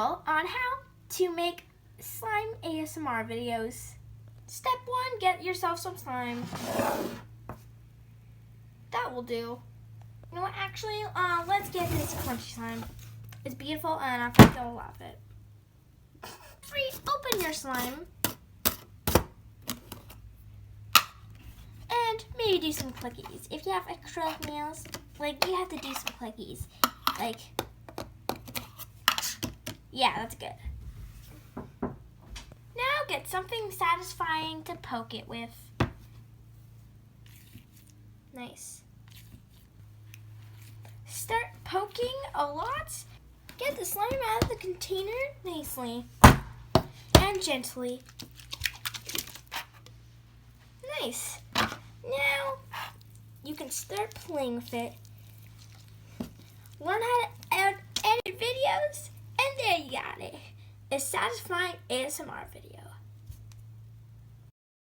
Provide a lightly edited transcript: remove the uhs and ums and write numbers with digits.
tutorial on how to make slime ASMR videos. Step 1, get yourself some slime. That will do. You know what, actually, let's get this crunchy slime. It's beautiful and I think you'll love it. Open your slime. And maybe do some clickies. If you have acrylic nails, you have to do some clickies. Yeah, that's good. Now get something satisfying to poke it with. Nice. Start poking a lot. Get the slime out of the container nicely and gently. Nice. Now you can start playing with it. Learn how to edit videos, and there you got it. A satisfying ASMR video.